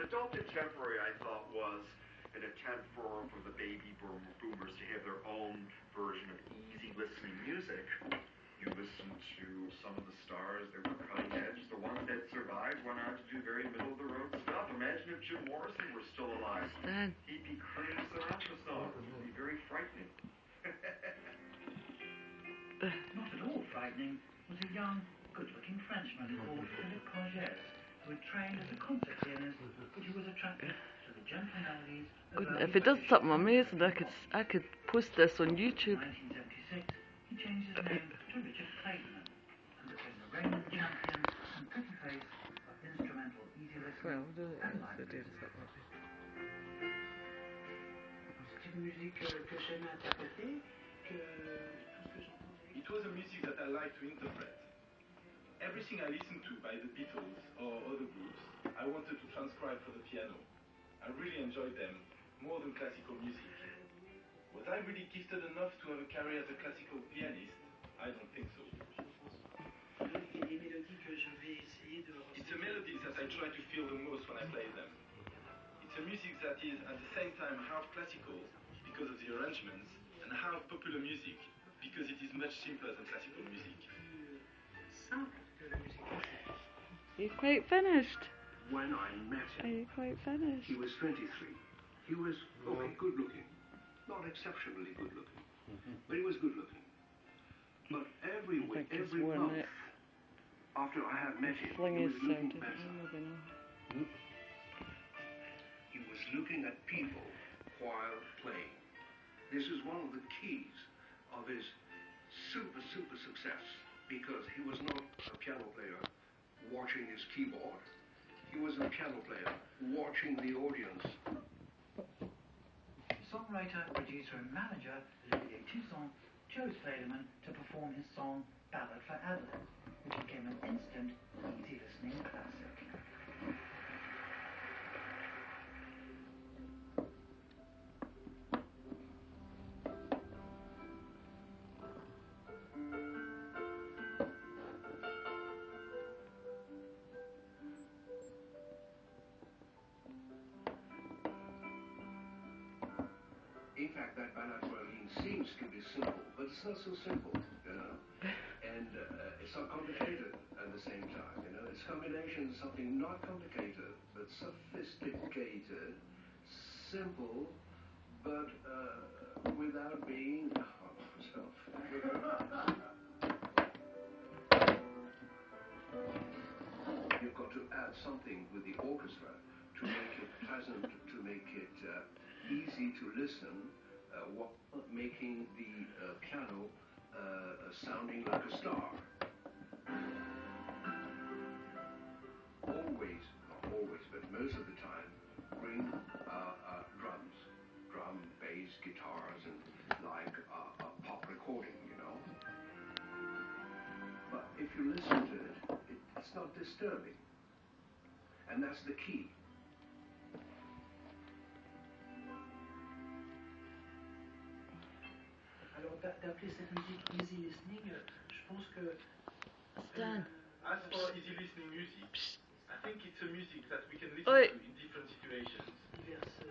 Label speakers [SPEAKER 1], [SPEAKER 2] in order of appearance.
[SPEAKER 1] adult contemporary, I thought, was an attempt for the baby boomers to have their own version of easy listening music. You listen to some of the stars that were cutting edge. The ones that survived went on to do very middle-of-the-road stuff. Imagine if Jim Morrison were still alive. He'd be crooning Sinatra songs. It would be very frightening.
[SPEAKER 2] Not at all frightening was a young, good-looking Frenchman called Philippe Proget, who had trained as a concert pianist, but who was attracted to the gentle melodies of
[SPEAKER 3] If it does something amazing, I could post this on YouTube.
[SPEAKER 2] In 1976, he changed his name to Richard Clayton and became the reigning champion and pretty face of instrumental easy listening and live music.
[SPEAKER 4] C'est une musique que j'aime interpréter, que tout ce que j'entendais.
[SPEAKER 5] It was a music that I like to interpret. Everything I listened to by the Beatles or other groups, I wanted to transcribe for the piano. I really enjoyed them more than classical music. Was I really gifted enough to have a career as a classical pianist? I don't think so. It's the melodies that I try to feel the most when I play them. It's a music that is at the same time half classical because of the arrangements and half popular music because it is much simpler than classical music.
[SPEAKER 3] You're quite finished.
[SPEAKER 6] When I met him,
[SPEAKER 3] Are you quite finished?
[SPEAKER 6] he was 23. He was, okay, good looking. Not exceptionally good looking, but he was good looking. But every week, every month, after I had met him, he was looking better. He was looking at people while playing. This is one of the keys of his super success, because he was not a piano player watching his keyboard. He was a piano player watching the audience.
[SPEAKER 2] Songwriter, producer and manager Olivier Toussaint chose Clayton to perform his song Ballad for Adelaide, which became an instant, easy listening classic.
[SPEAKER 6] In fact, that Ballad for Adelaide seems to be simple, but it's not so simple, you know. And it's not complicated at the same time, you know. It's a combination of something not complicated, but sophisticated, simple, but without being You've got to add something with the orchestra to make it pleasant, to make it easy to listen, making the piano sounding like a star. Always, not always, but most of the time, bring drums, drum, bass, guitars, and like a pop recording, you know. But if you listen to it, it's not disturbing, and that's the key.
[SPEAKER 4] Alors d'appeler cette musique easy listening, je pense que...
[SPEAKER 5] As for easy listening music, I think it's a music that we can listen to in different situations.
[SPEAKER 4] Diverses